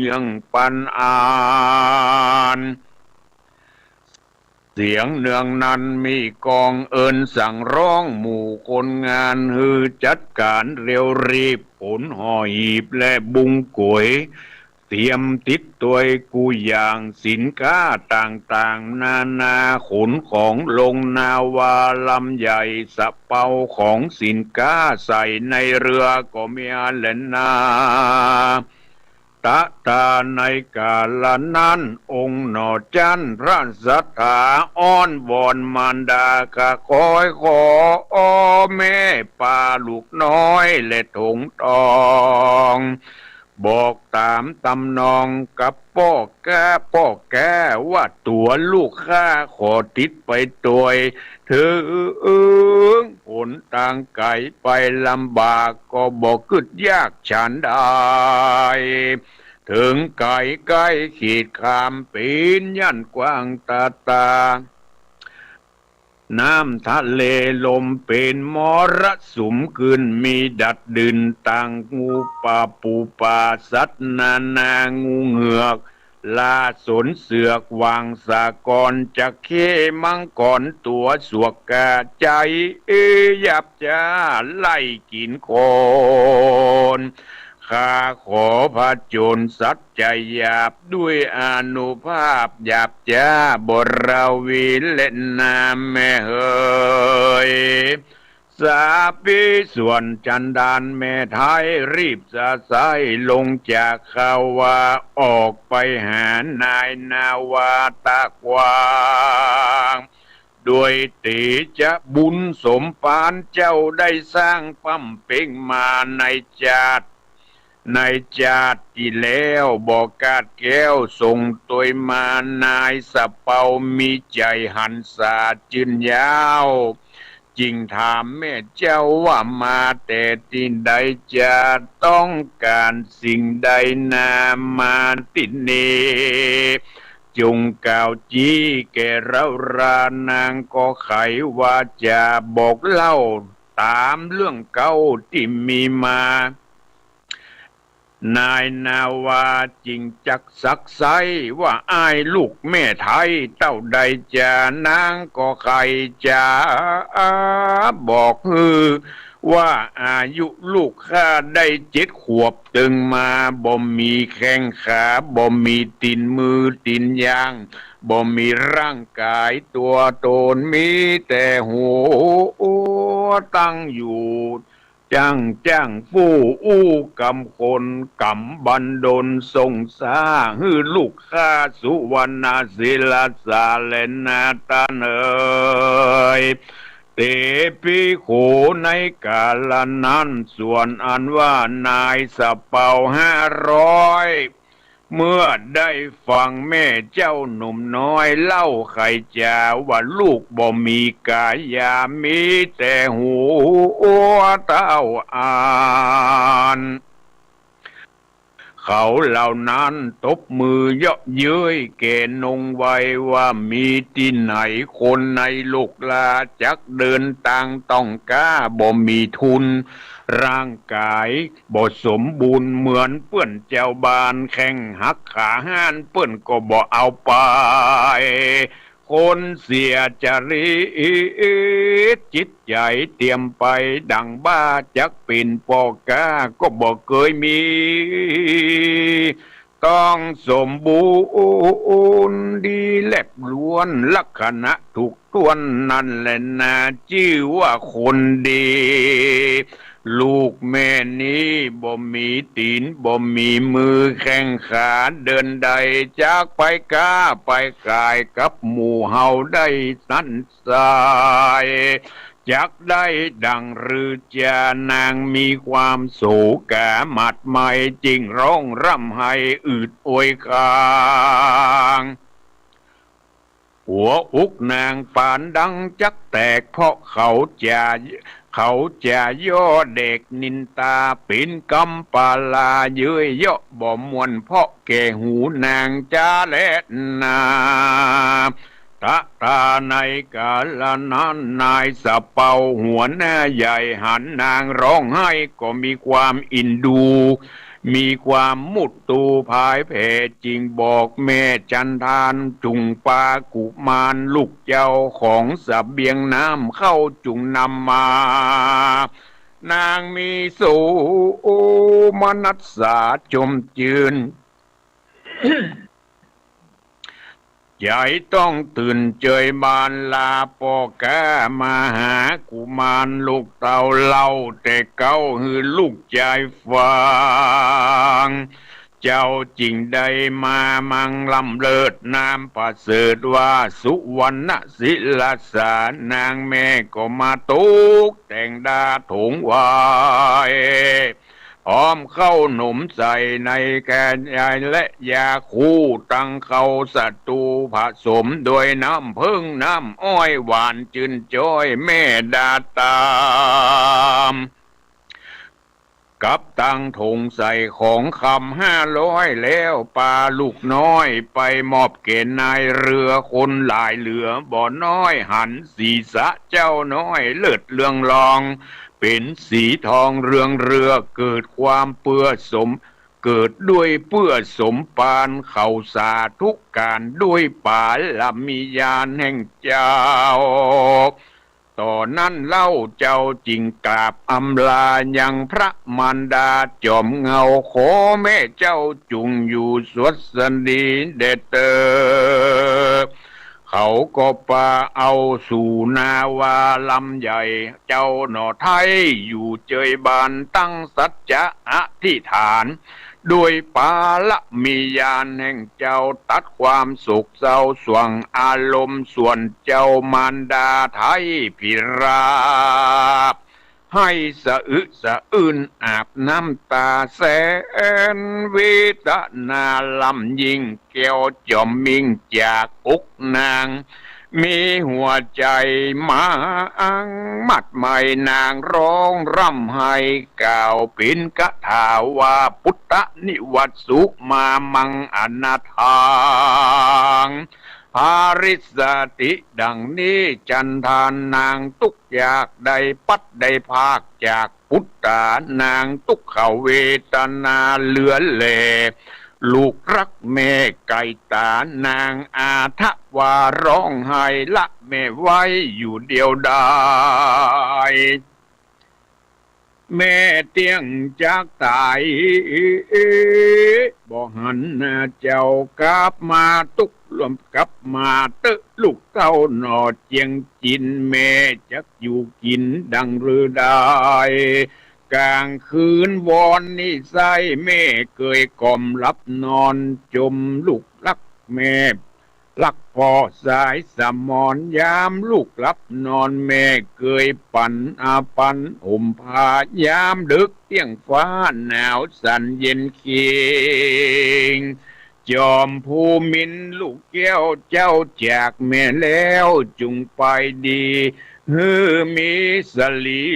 ยังปันอ่านเสียงเนืองนั้นมีกองเอิญสั่งร้องหมู่คนงานฮือจัดการเร็วรีบผลห่อหีบและบุงก๋วยเตรียมติดตัวกูอย่างสินค้าต่างๆนานาขนของลงนาวาลำใหญ่สะเปาของสินค้าใส่ในเรือก็มีอาเลนนาตะตาในกาลนั้นองค์หนอจันพระสัทธาอ้อนวอนมารดากะคอยขอแม่ปลาลูกน้อยและถงทองบอกตามตำนองกับพ่อแก่ว่าตัวลูกข้าขอติดไปตัวถึงผลทางไกลไปลำบากก็บอกกึดยากฉันได้ถึงไกลใกล้ขีดขามปีนยันกว้างตาน้ำทะเลลมเป็นมรสุมขึ้นมีดัดดินต่างงูป่าปูป่าสัตว์นางูเหงือกลาสนเสือกวางสากรจะเคมังกรตัวสวกกาใจยับจ้าไล่กินคนข้าขอพระโจรสัจใจหยาบด้วยอานุภาพหยาบจ้าบราวีเล่นนาแม่เฮยสาปีส่วนจันดานแม่ไทยรีบสะสายลงจากข่าวว่าออกไปหานายนาวาตากวางด้วยตีจะบุญสมปานเจ้าได้สร้างปั๊มเป่งมาในจาดในจาดที่แล้วบอกกาดแก้วส่งตัวมานายสะเปามีใจหันษาจืนยาวจริงถามแม่เจ้าว่ามาแต่ที่ใดจะต้องการสิ่งใดนามาติดเนจงกล่าวจี้แก่เรารานางก็ไขว่าจะบอกเล่าตามเรื่องเก่าที่มีมานายนาวาจริงจักสักไซว่าอ้ายลูกแม่ไทยเต้าใดจะนางก็ใครจะบอกว่าอายุลูกข้าได้7 ขวบตึงมาบ่มีแข้งขาบ่มีตีนมือตีนยางบ่มีร่างกายตัวตนมีแต่หัวตั้งอยู่จ้างฟู้อู้กำคนกำบันดลทรงสาฮือลูกข้าสุวรรณศิลาสาเลนาตาเนยเตปีโขในกาลนั้นส่วนอันว่านายสะเปา500เมื่อได้ฟังแม่เจ้าหนุ่มน้อยเล่าไขจาว่าลูกบ่มีกายามีแต่หัวเต้าอ่านเขาเหล่านั้นตบมือเยาะเย้ยแก่นงไว้ว่ามีที่ไหนคนในโลกลาจักเดินต่างต้องกล้าบ่มีทุนร่างกายบ่สมบูรณ์เหมือนเปื้อนเจ้าบานแข้งหักขาห้านเปื้อนก็บ่เอาไปคนเสียจริตจิตใจเตรียมไปดังบ้าจักเป็นปอกาก็บ่เคยมีต้องสมบูรณ์ดีแลบล้วนลักษณะถูกต้วนนั่นแหละนะชื่อว่าคนดีลูกแม่นี้บ่มีตีนบ่มีมือแข้งขาเดินใดจากไปก้าไปกายกับหมู่เฮาได้สันสายจักได้ดังหรือจานางมีความโศกาหมัดไม่จริงร้องร่ำให้อืดโอยคางหัวอุกนางปานดังจักแตกเพราะเขาจะย่อเด็กนินตาเป็นกำปาลาเย้ยเยาะบ่มวนเพราะแก่หูนางจ้าและนาตาในกาลนั้นนายสะเปาหัวหน้าใหญ่หันนางร้องไห้ก็มีความอินดู มีความมุดตูภายแผ่จริงบอกแม่จันทานจุงปากุมารลูกเจ้าของสเบียงน้ำเข้าจุงนำมา นางมีสูมนัสสาจมจืน ใจต้องตื่นเจยบานลาปอกามาหากุมารลูกเต่าเล่าแต่เก้าหือลูกใจฟังเจ้าจริงได้มามังลำเลิศนามประเสริฐว่าสุวรรณศิลาสานางแม่ก็มาตุกแต่งดาถงวายพร้อมเข้าหนุ่มใส่ในแกนยายและยาคูตั้งเข้าศัตรูผสมโดยน้ำพึ่งน้ำอ้อยหวานจืนจ้อยแม่ดาตามกับตั้งถงใส่ของคำ500แล้วปลาลูกน้อยไปมอบเกณฑ์นายเรือคนหลายเหลือบ่อน้อยหันศีรษะเจ้าน้อยเลิศเรืองรองเป็นสีทองเรืองเรือเกิดความเปื้อสมเกิดด้วยเปื้อสมปานเข่าสาทุกการด้วยป่าลมียานแห่งเจ้าตอนนั้นเล่าเจ้าจริงกราบอำลายังพระมารดาจอมเงาขอแม่เจ้าจุงอยู่สวดสันดีเดเตอเขาก็ปาเอาสู่นาวาลำใหญ่เจ้าหน่อไทยอยู่เจยบานตั้งสัจจะอธิษฐานด้วยปาละมียานแห่งเจ้าตัดความโศกเศร้าสวงอารมณ์ส่วนเจ้ามารดาไทยพิราบให้สะอึสะอื้นอาบน้ำตาแสนเวทนาลำยิ่งแก้วจอมมิ่งจากอกนางมีหัวใจมาอังมัดไม่นางร้องร่ำให้กล่าวเป็นกะถาว่าพุทธนิวัตสุมามังอนาถางภาริสติดังนี้จันทานนางตุกอยากได้ปัดได้ภาคจากพุทธานางตุกเขาเวทนาเหลือแลลูกรักแม่ไก่ตานางอาทะว่าร้องไห้ละแม่ไว้อยู่เดียวดายแม่เตียงจากตายบ่หันเจ้ากลับมาตุกรวมกลับมาเตะลูกเต้าหนอเจียงจินแม่จักอยู่กินดังหรือได้กลางคืนวอนนิสัยแม่เคยกล่อมรับนอนจมลูกรักแม่ลักพ่อสายสมอนยามลูกรับนอนแม่เคยปั่นอาปันห่มผ้ายามดึกเที่ยงฟ้าหนาวสั่นเย็นเคียงจอมภูมินลูกแก้วเจ้าจากแม่แล้วจุงไปดีมีสลี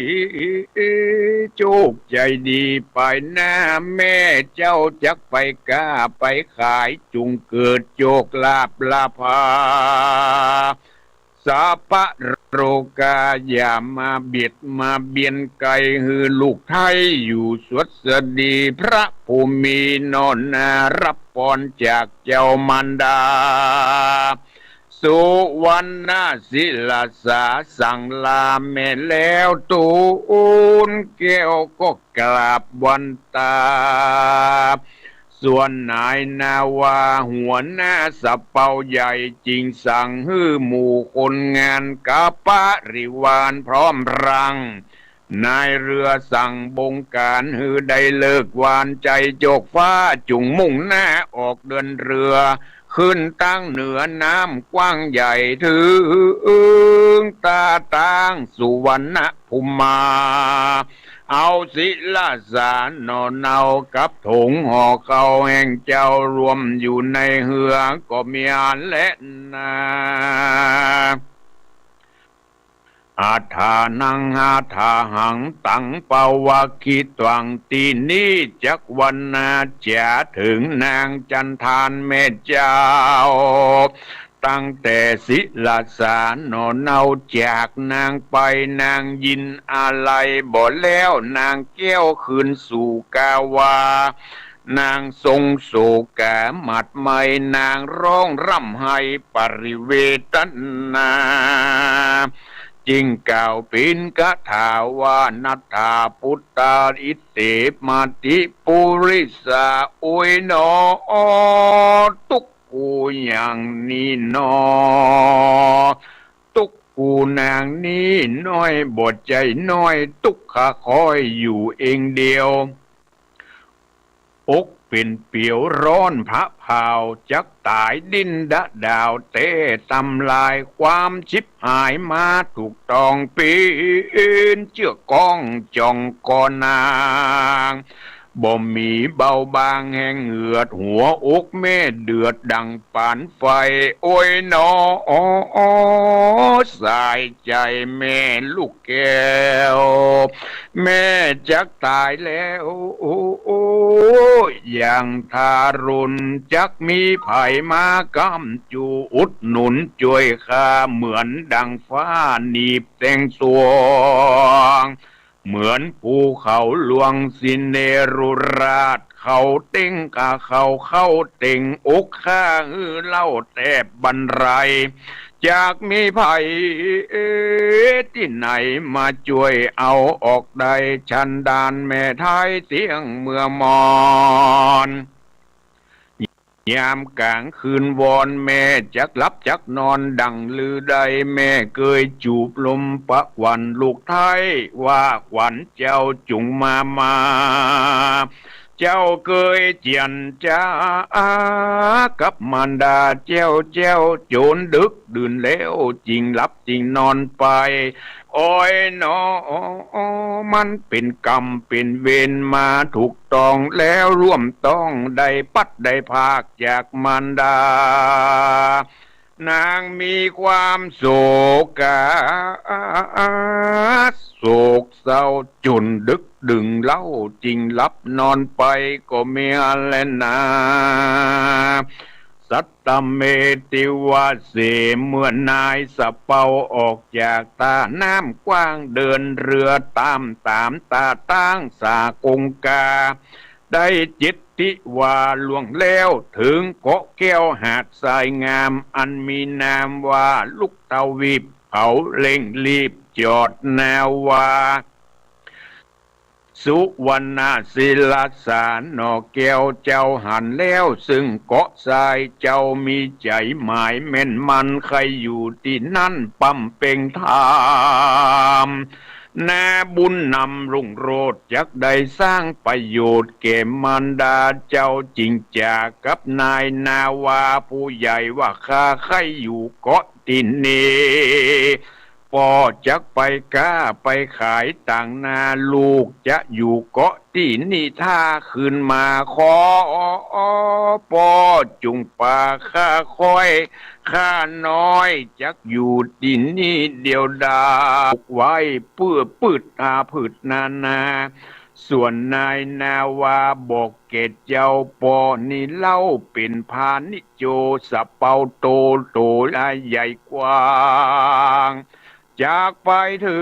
โชคใจดีไปหน้าแม่เจ้าจักไปกล้าไปขายจุงเกิดโชคลาภลาภาสาปะโรกาอย่ามาเบียดมาเบียนไกลฮือลูกไทยอยู่สวดสดีพระภูมินอนนารับพรจากเจ้ามารดาสุวรรณศิลาสาสั่งลาแม่แล้วตูนแก้วก็กราบวันตาส่วนนายนาวาหัวหน้าสะเปาใหญ่จริงสั่งฮื้อหมู่คนงานกาปะริวานพร้อมรังนายเรือสั่งบงการฮือได้เลิกวานใจโจกฟ้าจุงมุ่งหน้าออกเดินเรือขึ้นตั้งเหนือน้ำกว้างใหญ่ถึงตาตั้งสุวรรณภูมิมาเอาศิลาสารนอนเอากับถงห่อเขาแห่งเจ้ารวมอยู่ในเหือก็มีอันและนาอาทานังอาทาหังตังปาวาคิตวังตีนี้จักวันนาจะถึงนางจันทานแม่เจ้า ตั้งแต่ศิลาสารนอนเนาจากนางไปนางยินอะไรบ่แล้วนางแก้วคืนสู่กาวานางทรงโศกาหมัดไม่นางร้องร่ำให้ปริเวทนาจิงกล่าวปินกถาว่านัตถาพุทธาอิเตมาติปุริสาอุยโนตุกกูอย่างนี้นอตุกกูนางนี้น้อยบทใจน้อยตุกขาคอยอยู่เองเดียวอกเป็นเปียวร้อนพระเผาจักตายดินดะดาวเตะทำลายความชิบหายมาถูกต้องปีนเจือกองจองกอนางบ่มีเบาบางแห่งเหือดหัวอกแม่เดือดดังปานไฟโอ้ยนอสายใจแม่ลูกแก้วแม่จักตายแล้วโอ้อย่างทารุณจักมีไผ่มากำจูอุดหนุนช่วยข้าเหมือนดังฟ้าหนีบแต่งสวงเหมือนภูเขาหลวงสินเนรุราชเขาเต็งกะเขาเข้าเต็งอกข้าเล่าแทบบรรลัยจากมีภัยที่ไหนมาช่วยเอาออกได้ชันดานแม่ไทยเสียงเมื่อมอนยามกลางคืนวอนแม่จักหลับจักนอนดังลือใดแม่เคยจูบลมปะควันลูกไทยว่าขวัญเจ้าจุงมาเจ้าเคยเจียนจ้ากับมารดาเจ้าโจรดึกดื่นแล้วจริงหลับจริงนอนไปโอ้ยนอมันเป็นกรรมเป็นเวรมาถูกต้องแล้วร่วมต้องได้ปัดได้ภาคจากมารดานางมีความโศกโศกเศร้าจนดึกดึงเล่าจริงลับนอนไปก็ไม่อะไรนาสัตตเมติวาเสเมื่อนายสะเปาออกจากตาน้ำกว้างเดินเรือตามตาตั้งสากงกาได้จิตติว่าล่วงแล้วถึงเกาะแก้วหาดทรายงามอันมีนามว่าลูกเตาวีบเขาเล่งรีบจอดแนวว่าสุวรรณศิลาสารนอแก้วเจ้าหันแล้วซึ่งเกาะทรายเจ้ามีใจหมายแม่นมันใครอยู่ที่นั่นปั๊มเป่งทามนาบุญนำรุ่งโรจน์จักได้สร้างประโยชน์แก่มารดาเจ้าจริงจากกับนายนาวาผู้ใหญ่ว่าข้าใครอยู่เกาะที่นี้พ่อจักไปก้าไปขายต่างนาลูกจะอยู่เกาะที่นี่ถ้าคืนมาขอพ่อจุงป่าข้าคอยข้าน้อยจักอยู่ที่นี่เดียวดายไว้เพื่อพืชพืชนาส่วนนายนาวาบอกเกตเจ้าปอนี่เล่าเป็นพาณิโจสะเปาโตลายใหญ่กว้างจากไปถึ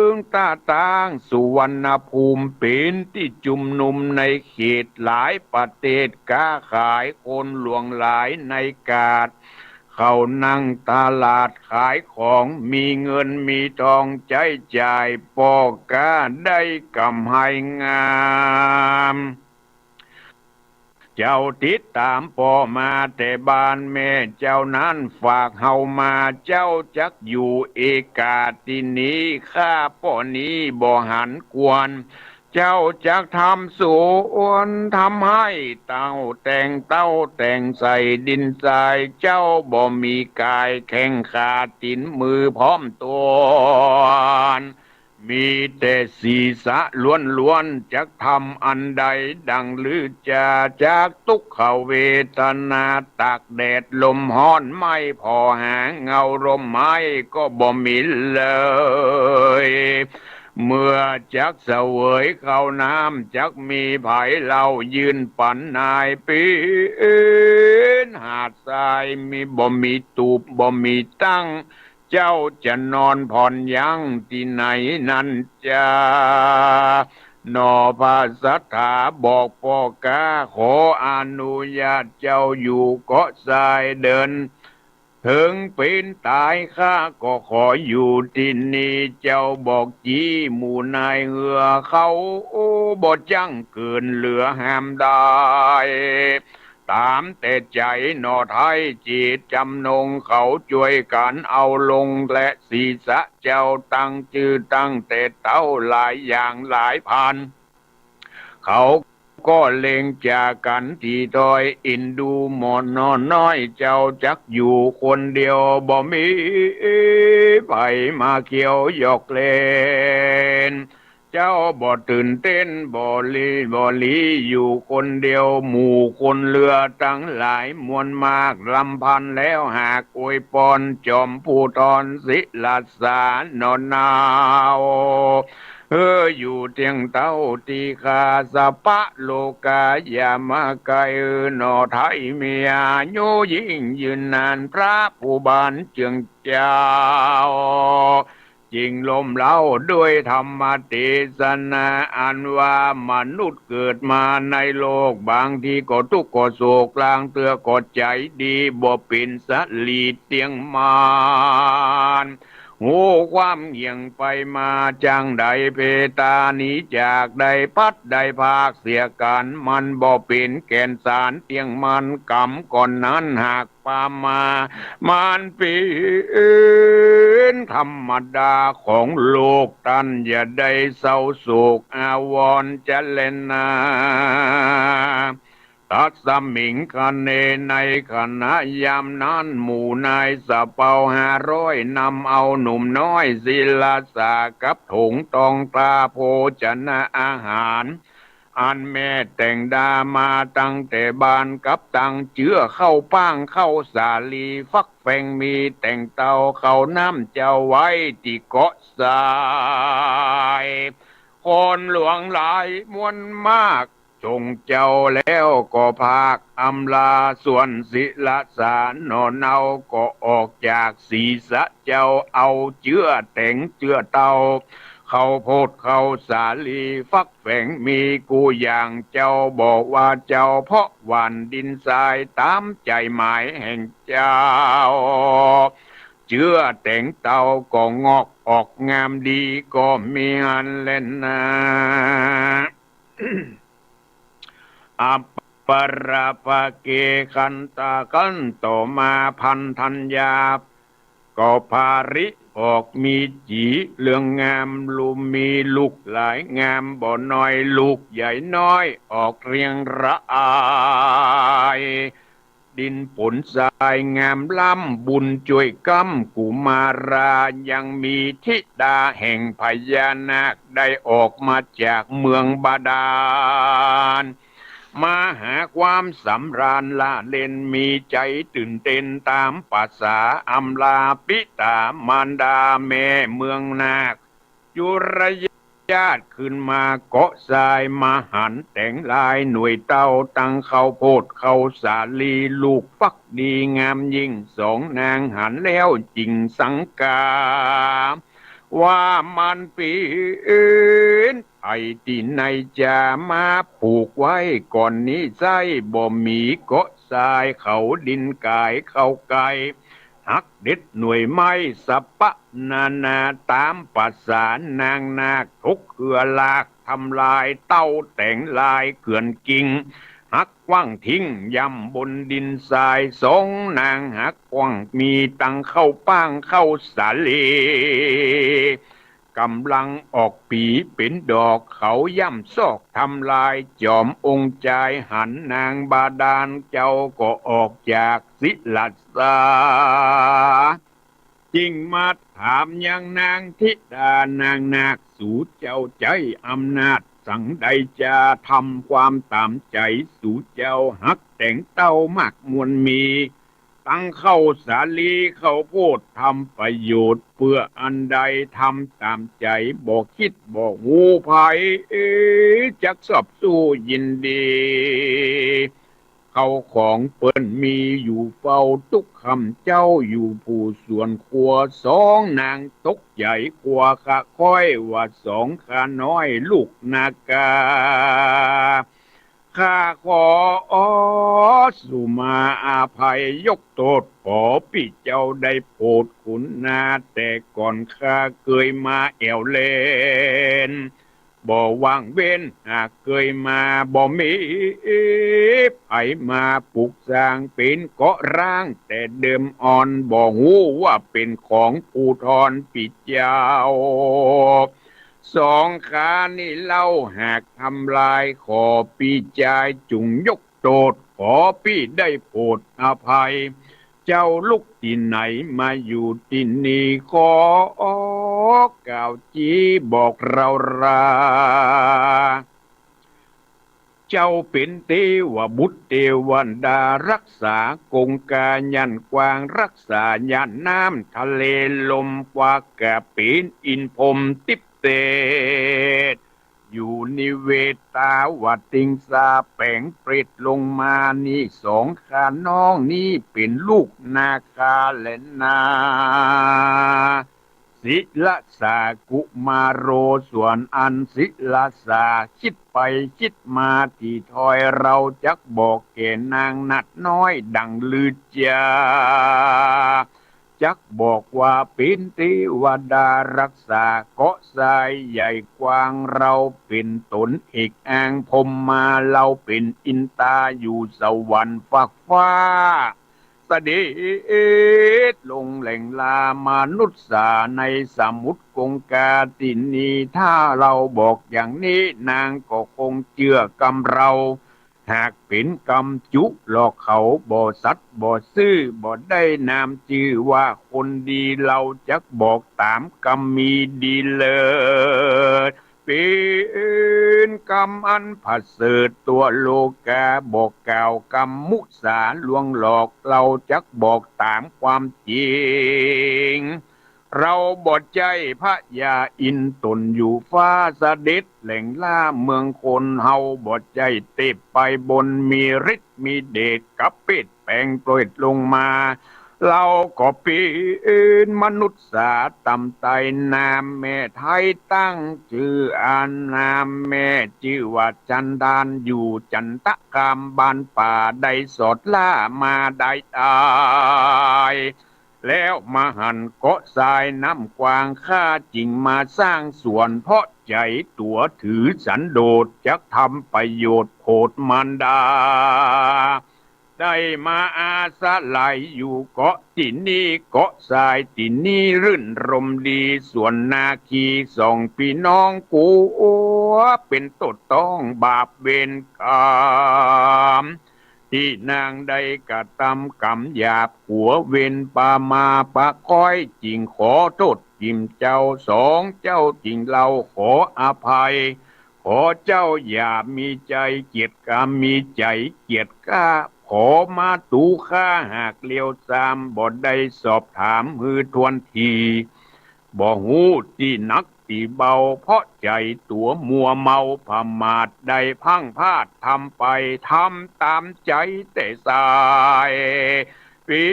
งตาตั้งสุวรรณภูมิเป็นที่จุมนุมในเขตหลายประเทศค้าขายคนหลวงหลายในกาดเขานั่งตลาดขายของมีเงินมีทองใช้จ่ายปอกาได้กำให้งามเจ้าติดตามพ่อมาแต่บ้านแม่เจ้านั้นฝากเฮามาเจ้าจักอยู่เอกาที่นี้ข้าพ่อนี้บ่หันกวนเจ้าจักทำสวนทำให้เต้าแต่งใส่ดินทรายเจ้าบ่มีกายแข้งขาตินมือพร้อมตัวมีแต่ศีรษะล้วนจักทำอันใดดังลือจากทุกขเวทนาตากแดดลมฮ้อนไม่พอหาเงาร่มไม้ก็บ่มีเลย เมื่อจักเสวยเข้าน้ำจักมีไผเล่ายืนปันนายปีนหาดทรายมีบ่มีตูบบ่มีตั้งเจ้าจะนอนผ่อนยังที่ไหนนั้นจ้านอภาสัทธาบอกพ่อกาขออนุญาตเจ้าอยู่เกาะทรายเดินถึงเป็นตายข้าก็ขออยู่ที่นี่เจ้าบอกจีหมู่นายเหือเขาบ่จังเกินเหลือห้ามได้ตามแต่ใจนอไทยจีตจำนงเขาช่วยกันเอาลงและศีรษะเจ้าตั้งชื่อตั้งแต่เต้าหลายอย่างหลายพันเขาก็เล็งจากกันที่ดอยอินดูหมอนนอนน้อยเจ้าจักอยู่คนเดียวบ่มีไปมาเกี่ยวหยอกเล่นเจ้าบ่ตื่นเต้นบ่ลีอยู่คนเดียวหมู่คนเรือตั้งหลายมวลมากลำพันแล้วหากอวยปอนจอมผู้ตอนศิลาสานอนนาวอยู่เตียงเต้าตีคาสะปะโลกาอย่ามาไกลนอไทยเมียโยยิ่งยืนนานพระผู้บานเจืองเจ้าจริงลมเล่าด้วยธรรมเทศนาอันว่ามนุษย์เกิดมาในโลกบางทีก็ทุกข์ก็โศกลางเตือก็ใจดีบ่เป็นสัตว์ลีเตียงมานหูความเหี่ยงไปมาจังใดเพตานี้จากใดพัดใดภาคเสียกันมันบ่เป็นแก่นสารเตียงมันกำก่อนนั้นหากปามามันเป็นธรรมดาของโลกตันอย่าได้เศร้าโศกอาวรณ์จะเล่นนาตัดสมิงกันเนในขณะยามนั้นหมู่นายสะเปา500นำเอาหนุ่มน้อยศิลาสากับถุงตองตาโภชนะอาหารอันแม่แต่งดามาตั้งแต่บานกับตังเจือเข้าป้างเข้าสาลีฟักแฟงมีแต่งเตาเข้าน้ำเจ้าไว้ที่เกาะทรายคนหลวงหลายมวลมากจงเจ้าแล้วก็ภาคอำลาส่วนศิลสารนอนเอาก็ออกจากศีรษะเจ้าเอาเจื้อแต่งเจื้อเตาเขาโพดเขาสาลีฟักแฝงมีกูอย่างเจ้าบอกว่าเจ้าเพราะวันดินทรายตามใจหมายแห่งเจ้าเจื้อแต่งเตาก็งอกออกงามดีก็มีอันเล่นนา อัปปราภเกคันตากันต่อมาพันธัญญาก็พาริออกมีจีเรื่องงามลุมมีลูกหลายงามบ่น้อยลูกใหญ่น้อยออกเรียงระอายดินผลทรายงามล้ำบุญช่วยกำกุมารายังมีธิดาแห่งพญานาคได้ออกมาจากเมืองบาดาลมาหาความสำราญละเล่นมีใจตื่นเต้นตามภาษาอำลาปิตามารดาแม่เมืองนาคจุรญาติขึ้นมาเกาะทรายมาหันแต่งลายหน่วยเต้าตั้งเขาโพดเขาสาลีลูกฟักดีงามยิ่งสองนางหันแล้วจริงสังกาว่ามันปีนไอ้ที่ในจะมาผูกไว้ก่อนนี้ใส่บ่มีเกาะทรายเขาดินกายเขาไกลหักเด็ดหน่วยไม้สับปะนาตามภาษานางนาคทุกเครือลากทำลายเต้าแต่งลายเขื่อนกิ่งหักกว้างทิ้งยำบนดินทรายสองนางหักกว้างมีตังเข้าป้างเข้าสาลีกำลังออกปีเป็นดอกเขาย่ำซอกทำลายจอมองค์ใจหันนางบาดาลเจ้าก็ออกจากศิลาสาจิงมาถามยังนางธิดานางนาคสู่เจ้าใจอำนาจสั่งใดจะทำความตามใจสู่เจ้าหักแต่งเต้ามากมวลมี ตั้งเข้าสาลีเข้าโพดทำประโยชน์เพื่ออันใดทำตามใจบอกคิดบอกหูไผจักสอบสู้ยินดีเขาของเปิ้นมีอยู่เฝ้าทุกคำเจ้าอยู่ผู้ส่วนครัวสองนางตกใหญ่กว่าข้าค่อยว่าสองข้าน้อยลูกนากาข้าขอสุมาอาภัยยกโทษขอพี่เจ้าได้โปรดคุณนาแต่ก่อนข้าเคยมาแอวเลนบ่วางเว้นหากเคยมาบ่มีไผมาปลูกสร้างเป็นเกาะร้างแต่เดิมอ่อนบ่หูว่าเป็นของผู้ทอนปิดเจ้าสองขานี่เล่าหากทำลายขอพี่จายจุงยกโทษขอพี่ได้โปรดอภัยเจ้าลุกที่ไหนมาอยู่ที่นี่ขอกล่าวจีบอกเราราเจ้าเป็นเทวบุตรเทวันดารักษากงกายันกวางรักษายันน้ำทะเลลมกว่ากะปีนอินพรมติบเตดอยู่นิเวศตาวัดติงสาแป่งเปรตลงมานี่สองขาน้องนี่เป็นลูกนาคาและนาศิลสากุมาโรส่วนอันศิลสาคิดไปคิดมาที่ถอยเราจักบอกแก่นางนัดน้อยดังลือจาจักบอกว่าเป็นเทวดารักษาเกาะทรายใหญ่กว้างเราเป็นตนเอกอ้างพรหมมาเราเป็นอินตาอยู่สวรรค์ฝักฟ้าเสด็จลงแหล่งลามนุษย์สาในสมุทรกงกาตินีถ้าเราบอกอย่างนี้นางก็คงเชื่อกรรมเราหากเป็นกรรมจุหลอกเขาบ่สัตว์บ่ซื่อบ่ได้นามชื่อว่าคนดีเราจักบอกตามกรรมมีดีเลิศเป็นกรรมอันผัสเสดตัวโลกาบอกกล่าวกรรมมุสาลวงหลอกเราจักบอกตามความจริงเราบอดใจพระยาอินตนอยู่ฟ้าเสด็จแหล่งล่าเมืองคนเฮาบอดใจเตบไปบนมีฤทธิ์มีเดชกับเป็ดแปลงโปรดลงมาเราก็เป็นมนุษย์สาต่ำไตนามแม่ไทยตั้งชื่ออานามแม่ชื่อว่าจันดานอยู่จันตะคามบ้านป่าได้สอดล่ามาได้ตายแล้วมาหันเกาะทรายน้ำกวางข้าจริงมาสร้างสวนเพราะใจตัวถือสันโดษจักทำประโยชน์โพดมันดาได้มาอาสาไหลอยู่เกาะที่นี่เกาะทรายที่นี่รื่นรมดีส่วนนาคีสองพี่น้องกูเป็นตดต้องบาปเวรกรรมที่นางได้กระทำกรรมหยาบหัวเวรปามาปะก้อยจริงขอโทษจิมเจ้าสองเจ้าจริงเราขออภัยขอเจ้าอย่ามีใจเกียจกรรมมีใจเกียจกล้าขอมาตูข้าหากเลี้ยวซามบ่ได้สอบถามฮือทวนทีบ่หูที่นักที่เบาเพราะใจตัวมัวเมาพมาดได้พังพลาดทำไปทำตามใจแต่สายเป็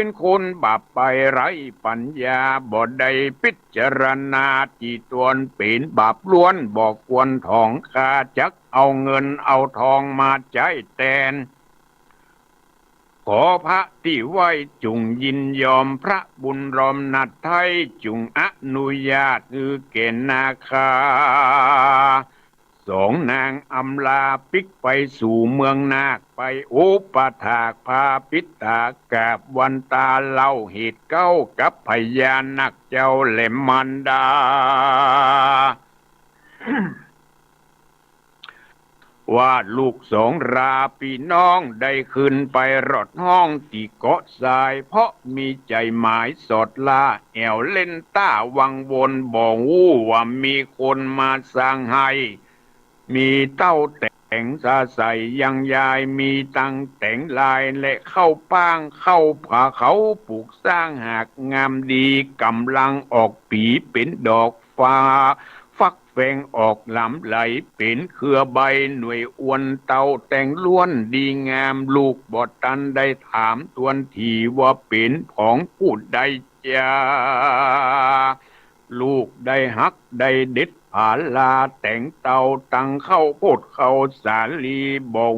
นคนบาปไปไร้ปัญญาบ่ได้พิจารณาที่ตวนเป็นบาปล้วนบอกควรทองคาจักเอาเงินเอาทองมาใจแทนขอพระที่ไหวจุงยินยอมพระบุญรอมนัดไทยจุงอนุญาตคือเกณฑ์นาคาสองนางอำลาปิกไปสู่เมืองนาคไปอุปถากพาปิตากาบวันตาเล่าเหตุเก้ากับพญานักเจ้าแหลมมันดา ว่าลูกสองราพี่น้องได้ขึ้นไปรอดห้องที่เกาะทรายเพราะมีใจหมายสอดลาแอวเล่นต้าวังวนบอกวู้ว่ามีคนมาสร้างให้มีเต้าแต่ แต่งสาใสยังยายมีตังแต่งลายและเข้าป้างเข้าผ่าเขาปลูกสร้างหากงามดีกำลังออกปีเป็นดอกฟ้าฟักแฝงออกลำไหลเป็นเครือใบหน่วยอวนเตาแต่งล้วนดีงามลูกบอดตันได้ถามตวนทีว่าเป็นของผู้ใดจ้าลูกได้ฮักได้เด็ดผาลาแต่งเตาตังเข้าโพดเข้าสาลีบอก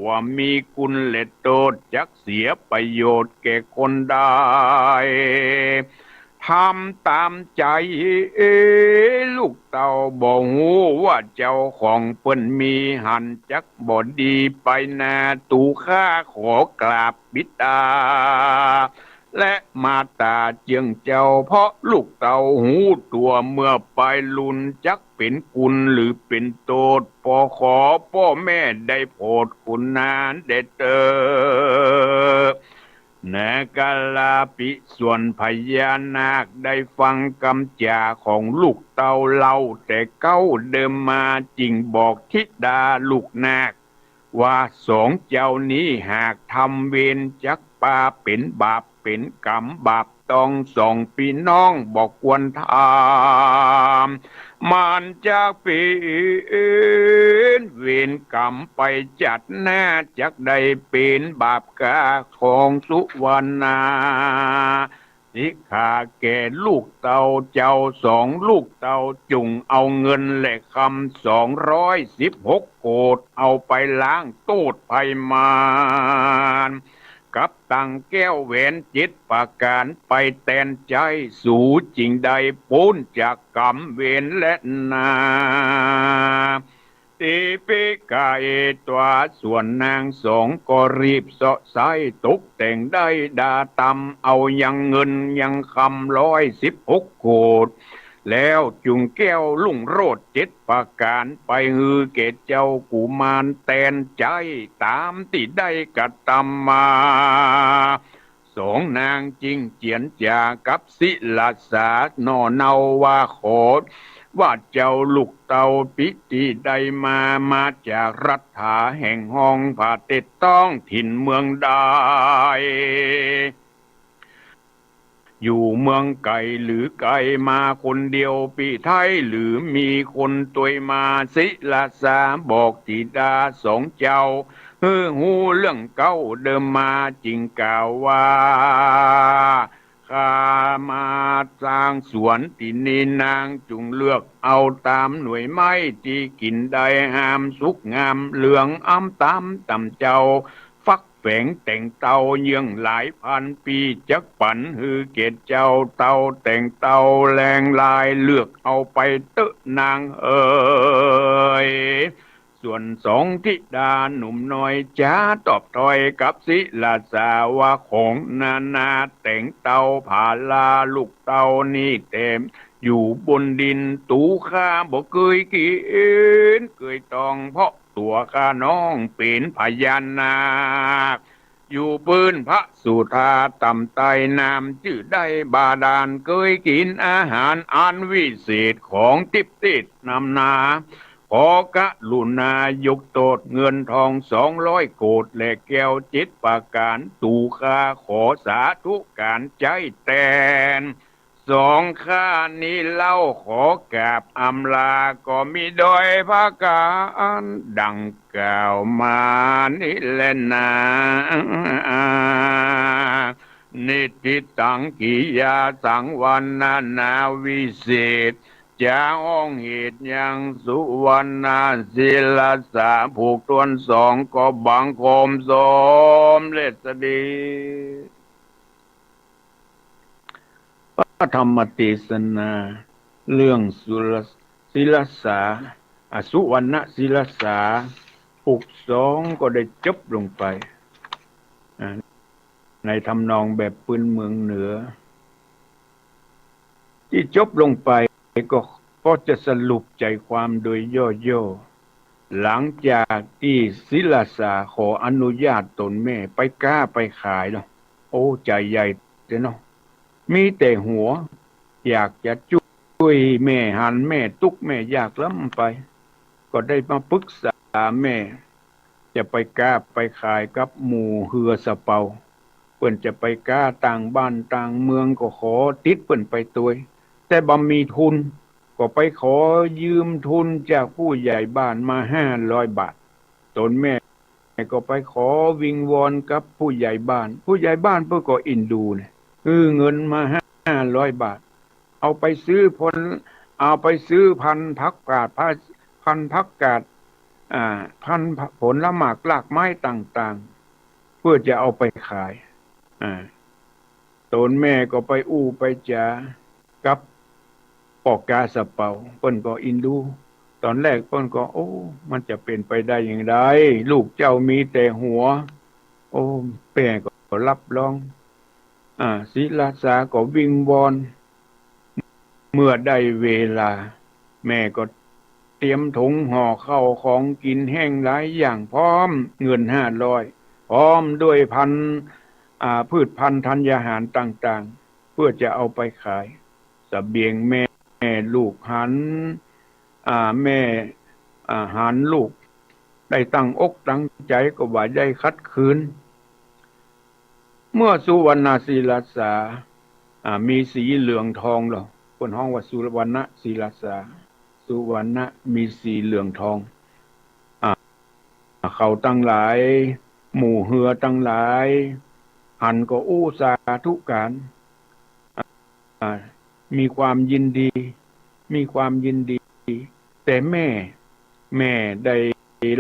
ว่ามีคุณเล็ดโตดจักเสียประโยชน์แก่คนได้ทำตามใจลูกเต่าบอกว่าเจ้าของเปิ้นมีหันจักบ่ดีไปนาตูข้าขอกราบบิดาและมาตาเจียงเจ้าเพราะลูกเต่าหูตัวเมื่อไปลุนจักเป็นกุลหรือเป็นโตดพอขอพ่อแม่ได้โปรดคุณนานเด็ดนาคาลาปิส่วนพญานาคได้ฟังคำจาของลูกเต่าเล่าแต่เก้าเดิมมาจริงบอกทิดาลูกนาคว่าสองเจ้านี้หากทำเวรจักปาเป็นบาปเป็นกรรมบาปต้องสองพี่น้องบอกควรทำมันจะเป็นเวรกรรมไปจัดหน้าจักได้เป็นบาปกาของสุวรรณาสิขาแก่ลูกเต่าเจ้าสองลูกเต่าจุงเอาเงินและคำ216 โกฏเอาไปล้างโตดภัยมารกับตังแก้วแหวน7 ประการไปแทนใจสู่จริงใดพ้นจากกรรมเวรและนาติปิกาเอตัวส่วนนางสองก็รีบเสาะไส้ตกแต่งได้ดาตำเอายังเงินยังคำ116 โกฏแล้วจุงแก้วลุ่งโรด7 ประการไปฮือเกศเจ้ากุมารแทนใจตามที่ได้กระทำมาสองนางจริงเจียนจากับศิลาสานอเนาว่าโขดว่าเจ้าลูกเต่าปิติใดมาจากรัฐาแห่งห้องผาเต็ดต้องถิ่นเมืองใดอยู่เมืองไก่หรือไก่มาคนเดียวปีไทยหรือมีคนตัวยมาศิลาสาบอกจิดาสองเจ้าหูเรื่องเก่าเดิมมาจริงกล่าวว่าข้ามาสร้างสวนที่นี่นางจุงเลือกเอาตามหน่วยไม้ที่กินได้หามสุกงามเหลืองอ้ำตามตำเจ้าฟักแฝงแต่งเตาเยื่องหลายพันปีจักปันฮือเกศเจ้าเตาแต่งเตาแรงลายเลือกเอาไปเตะนางส่วนสองธิดาหนุ่มน้อยจ้าตอบถอยกับศิลาสาว่าของนาแต่งเตาผาลาลูกเตานี่เต็มอยู่บนดินตูข้าบอกเคยกินเคยต้องเพราะตัวข้าน้องเป็นพญานาคอยู่ปืนพระสุธาต่ำไตน้ำชื่อได้บาดาลเคยกินอาหารอันวิเศษของติบติดนำนาขอกะลุนายกโตดเงินทอง200 โกฏและแก้ว7 ประการตูข้าขอสาธุการใจแทนสองข้านี้เล่าขอกราบอำลาก็มีโดยพระการดังกล่าวมานี่แหละนะนิติตังกิยาสังวันนาวิเศษจะห้องเหตุยังสุวรรณศิลาสาผูกตวนสองก็บังคมสมเลสดีพระธรรมเทศนาเรื่องศิลาสาสุวรรณศิลาสาผูกสองก็ได้จบลงไปในทำนองแบบพื้นเมืองเหนือที่จบลงไปก็จะสรุปใจความโดยย่อๆหลังจากที่ศิลาสาขออนุญาตตนแม่ไปก้าไปขายเนาะโอ้ใจใหญ่เนาะมีแต่หัวอยากจะช่วยแม่หันแม่ตุกแม่อยากล้ำไปก็ได้มาปรึกษา แม่จะไปกล้าไปขายกับหมู่เฮือสะเปาเปิ้นจะไปกล้าต่างบ้านต่างเมืองก็ขอติดเปิ้นไปตัวยแต่บ่มีทุนก็ไปขอยืมทุนจากผู้ใหญ่บ้านมา500 บาทตนแม่ก็ไปขอวิงวอนกับผู้ใหญ่บ้านผู้ใหญ่บ้านเพิ่นก็อินดูเนี่ยเงินมา500 บาทเอาไปซื้อเอาไปซื้อพันธุ์ผักกาดพันธุ์ผักกาดพันธุ์ผลไม้รากไม้ต่างๆเพื่อจะเอาไปขายตนแม่ก็ไปอู้ไปจากับปอกกาสะเปาเปิ้นก็อินดูตอนแรกเปิ้นก็โอ้มันจะเป็นไปได้อย่างไรลูกเจ้ามีแต่หัวโอ้แม่ก็รับรองศิลาสาก็วิงวอนเมื่อได้เวลาแม่ก็เตรียมถุงห่อข้าวของกินแห้งหลายอย่างพร้อมเงิน500พร้อมด้วยพืชพันธุ์ธัญญาหารต่างๆเพื่อจะเอาไปขายเสบียงแม่ลูกหันแม่หันลูกได้ตั้งอกตั้งใจก็ว่าได้คัดคืนเมื่อสุวรรณศิลาสามีสีเหลืองทองหรอคนห้องว่าสุวรรณศิลาสาสุวรรณมีสีเหลืองทองเขาตั้งหลายหมู่เหือตั้งหลายหันก็อู้สาธุการมีความยินดีแต่แม่ได้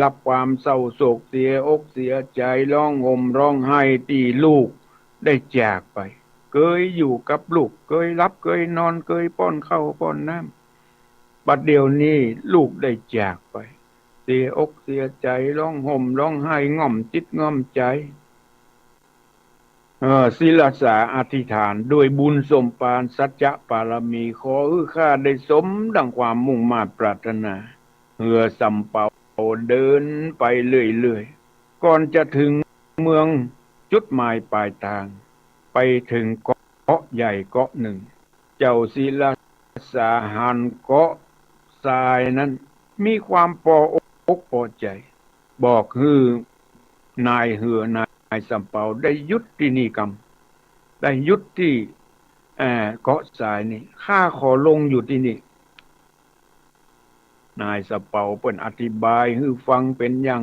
รับความเศร้าโศกเสียอกเสียใจร้องห่มร้องไห้ตีลูกได้จากไปเคยอยู่กับลูกเคยรับเคยนอนเคยป้อนข้าวป้อนน้ำบัดเดี๋ยวนี้ลูกได้จากไปเสียอกเสียใจร้องห่มร้องไห้ง่อมจิตง่อมใจศิลาสาอธิษฐานด้วยบุญสมปานสัจจะปารมีขอข้าได้สมดังความมุ่งมา่ปรารถนาเหือสำเป่าเดินไปเรื่อยๆก่อนจะถึงเมืองจุดหมายปลายทางไปถึงเกาะใหญ่เกาะหนึ่งเจ้าศิลาสาหันเกาะทรายนั้นมีความปออกปอใจบอกนายเหือนายสำเปาได้ยุตินิกรรมได้ยุติเกาะทรายนี่ข้าขอลงอยู่ที่นี่นายสำเปาเปิ้นอธิบายให้ฟังเป็นอย่า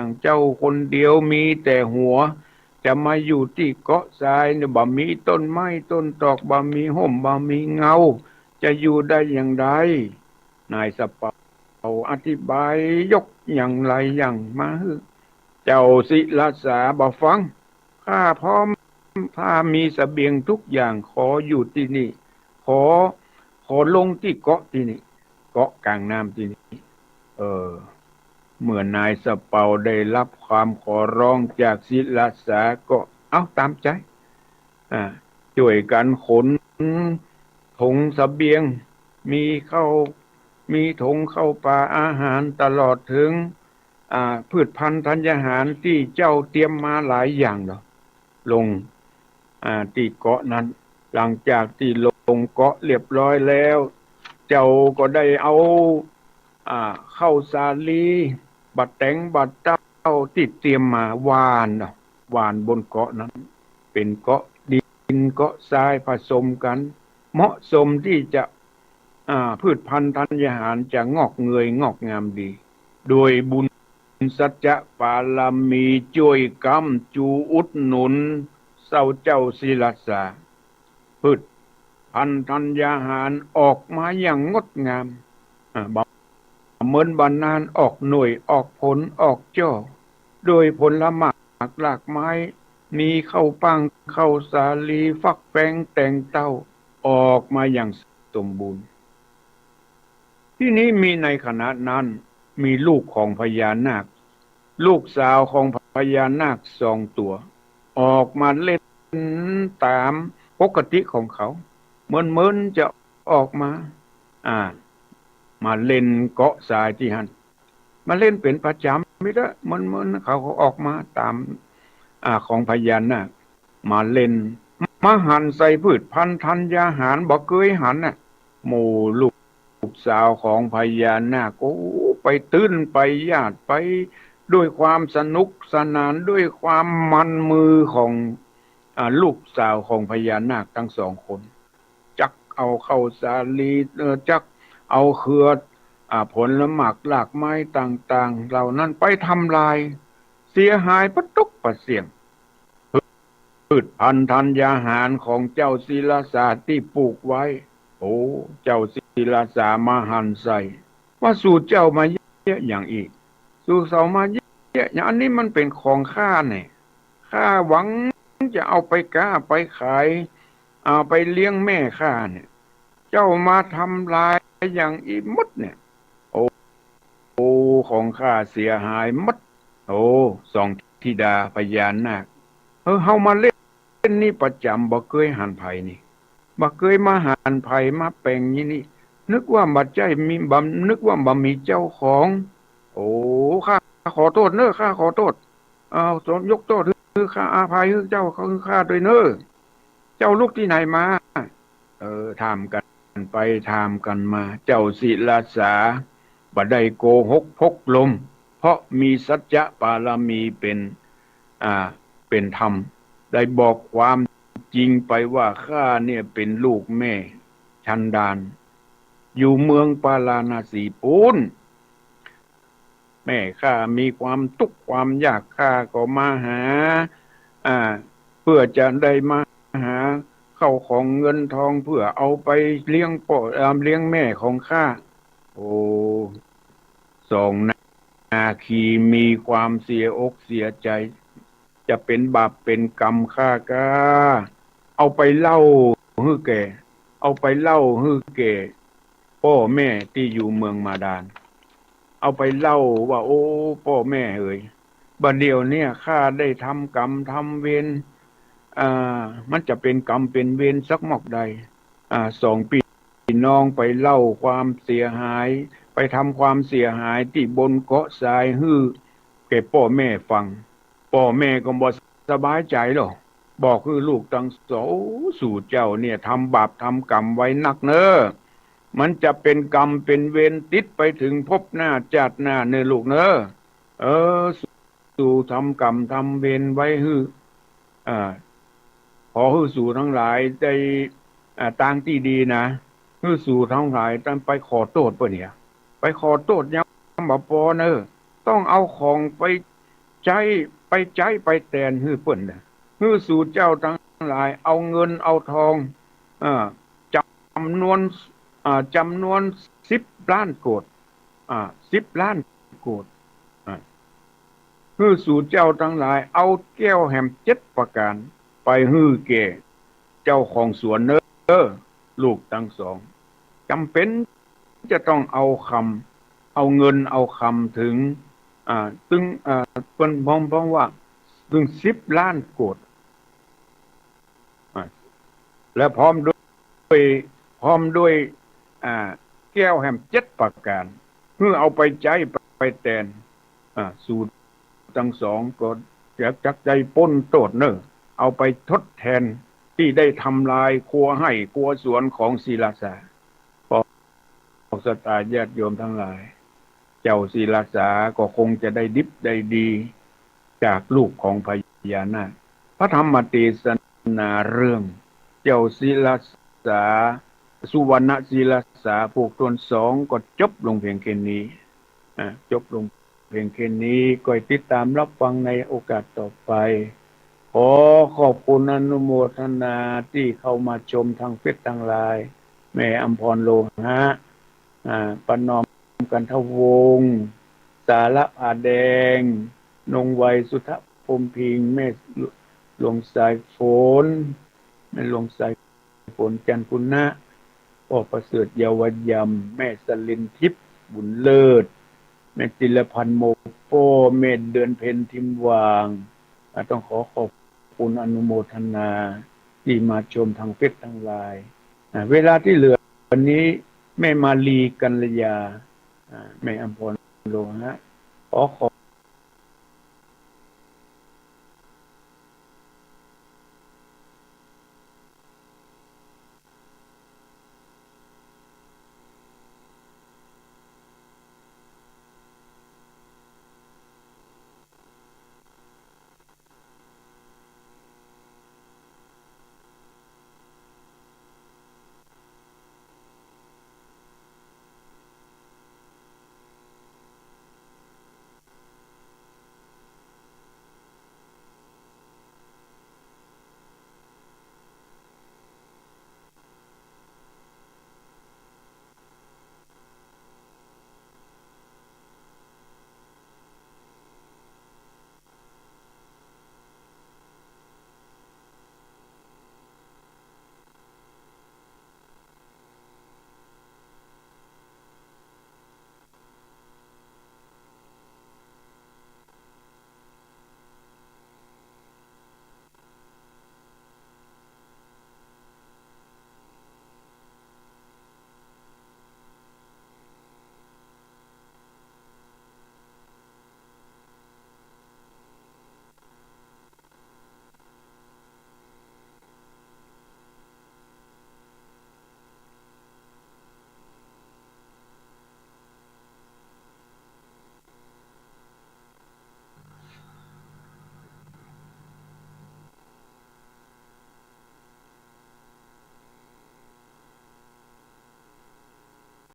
งเจ้าคนเดียวมีแต่หัวจะมาอยู่ที่เกาะทรายเนี่ยบ่มีต้นไม้ต้นตอกบ่มีห่มบ่มีเงาจะอยู่ได้อย่างไรนายสำเปาอธิบายยกอย่างไรอย่างมาเจ้าศิลาสาบ่ฟังข้าพร้อมถ้ามีเสบียงทุกอย่างขออยู่ที่นี่ขอลงที่เกาะที่นี่เกาะกลางน้ำที่นี่เมื่อนายสะเปาได้รับความขอร้องจากศิลาสาก็เอาตามใจช่วยกันขนถุงเสบียงมีถุงเข้าปลาอาหารตลอดถึงพืชพันธุ์ธัญญาหารที่เจ้าเตรียมมาหลายอย่างลงที่เกาะนั้นหลังจากที่ลงเกาะเรียบร้อยแล้วเจ้าก็ได้เอาข้าวสาลีบัดแตงบัดเต้าที่เตรียมมาหวานบนเกาะนั้นเป็นเกาะดินเกาะทรายผสมกันเหมาะสมที่จะพืชพันธุ์ธัญญาหารจะงอกเงยงอกงามดีโดยบุญสัจจะปารมีช่วยกำจูอุดหนุนเศร้าเจ้าศิลาสาพืชพันธุ์ธัญญาหารออกมาอย่างงดงามเหมือนบานนานออกหน่วยออกผลออกจ่อโดยผลไม้หลากไม้มีข้าวปังข้าวสาลีฟักแป้งแตงเต้าออกมาอย่างสมบูรณ์ที่นี้มีในขณะนั้นมีลูกของพญานาคลูกสาวของพญานาค2 ตัวออกมาเล่นตามปกติของเขาเหมือนจะออกมาเล่นเกาะทรายที่หันมาเล่นเป็นประจำไม่ได้เหมือนเขาออกมาตามของพญานาคมาเล่นมาหันใส่พืชพันธุ์ธัญญาหารบ่เคยหันหมู่ลูกสาวของพญานาคโอ้ ไปตื้นไปญาติไปด้วยความสนุกสนานด้วยความมันมือของลูกสาวของพญานาคทั้งสองคนจักเอาเข้าสาลีจักเอาเครือผลหมากหลากไม้ต่างๆเหล่านั้นไปทำลายเสียหายประตุกประเสียงพืชพันธุ์ธัญญาหารของเจ้าศิลาสาที่ปลูกไว้โอ้เจ้าศิลาสามาหันใส่ว่าสู่เจ้ามาเยอะอย่างอีกสู่เสามาเยอะอย่างอันนี้มันเป็นของข้าเนี่ยข้าหวังจะเอาไปค้าไปขายเอาไปเลี้ยงแม่ข้าเนี่ยเจ้ามาทำลายอย่างอีมดเนี่ยโอ้ของข้าเสียหายมดโอ้สองธิดาพญานาคเฮามาเล่นนี่ประจำบ่เคยหันไผนี่บ่เคยมาหันไผมาแปลงนี่นึกว่าบัดใจมีนึกว่าบ่มีเจ้าของโอ้ข้าขอโทษเน้อข้าขอโทษสนยกโทษคือข้าอาภัยคือเจ้าคือข้าด้วยเน้อเจ้าลูกที่ไหนมาถามกันไปถามกันมาเจ้าศิลาสาบ่ได้โกหกพกลมเพราะมีสัจจะปารมีเป็นธรรมได้บอกความจริงไปว่าข้าเนี่ยเป็นลูกแม่ชันดานอยู่เมืองปาราณสีปูนแม่ข้ามีความทุกข์ความยากข้าก็มาหาเพื่อจะได้มาหาเข้าของเงินทองเพื่อเอาไปเลี้ยงเลี้ยงแม่ของข้าโอ้สองนาคีมีความเสียอกเสียใจจะเป็นบาปเป็นกรรมข้าก็เอาไปเล่าฮื้อแก่เอาไปเล่าฮื้อแก่พ่อแม่ที่อยู่เมืองมาดานเอาไปเล่าว่าโอ้พ่อแม่เอ๋ยบัดเดี๋ยวเนี่ยข้าได้ทำกรรมทำเวรมันจะเป็นกรรมเป็นเวรสักหมอกใดสองพี่น้องไปเล่าความเสียหายไปทำความเสียหายที่บนเกาะทรายฮื้อแก่พ่อแม่ฟังพ่อแม่ก็บ่สบายใจหรอกบอกคือลูกทั้งสองสู่เจ้าเนี่ยทำบาปทำกรรมไว้นักเนอมันจะเป็นกรรมเป็นเวรติดไปถึงภพหน้าชาติหน้าเนอลูกเนอสู่ทำกรรมทำเวรไว้ฮื้อขอฮื้อสู่ทั้งหลายได้ต่างที่ดีนะฮื้อสู่ทั้งหลายต้องไปขอโทษเพิ่นเนี่ยไปขอโทษยังบ่พอเนอต้องเอาของไปใจไปแทนฮื้อเพิ่นนะฮื้อสู่เจ้าทั้งหลายเอาเงินเอาทองจำนวน10 ล้านโกฏ10 ล้านโกฏฮื้อสู่เจ้าทั้งหลายเอาแก้วแหม7 ประการไปฮื้อแก่เจ้าของสวนเนอลูกทั้งสองจำเป็นจะต้องเอาเงินเอาคำถึงตึงเป็นพร้อมว่าถึง10 ล้านโกฏและพร้อมด้วยแก้วแหม7 ประการเพื่อเอาไปใจไปแทนสู่ทั้งสองก็จักใจป้นโตดเนอเอาไปทดแทนที่ได้ทำลายครัวให้ครัวสวนของศิลาสาพอสตาญาติโยมทั้งหลายเจ้าศิลาสาก็คงจะได้ดิบได้ดีจากลูกของพญานาคพระธรรมเทศนาเรื่องเจ้าศิลาสาสุวรรณศิลาสาพวกตนสองก็จบลงเพียงแค่นี้จบลงเพียงแค่นี้ก็ติดตามรับฟังในโอกาสต่อไปขอขอบคุณอนุโมทนาที่เข้ามาชมทางเฟซทางไลน์แม่อำพรโลหะประนอมกันทวงศ์สาระผาแดงนงไวยสุทธพรหมพิงค์แม่หลวงสายฝนแม่หลวงสายฝนจันทร์คุณนะพ่อประเสริฐเยาวยำแม่สลินทิพย์บุญเลิศแม่จิรพันธ์โมโปแม่เดือนเพ็ญทิมวางต้องขอบคุณอนุโมทนาที่มาชมทางเฟซทางไลน์เวลาที่เหลือวันนี้แม่มาลีกัลยาแม่อำพรโลหะขอ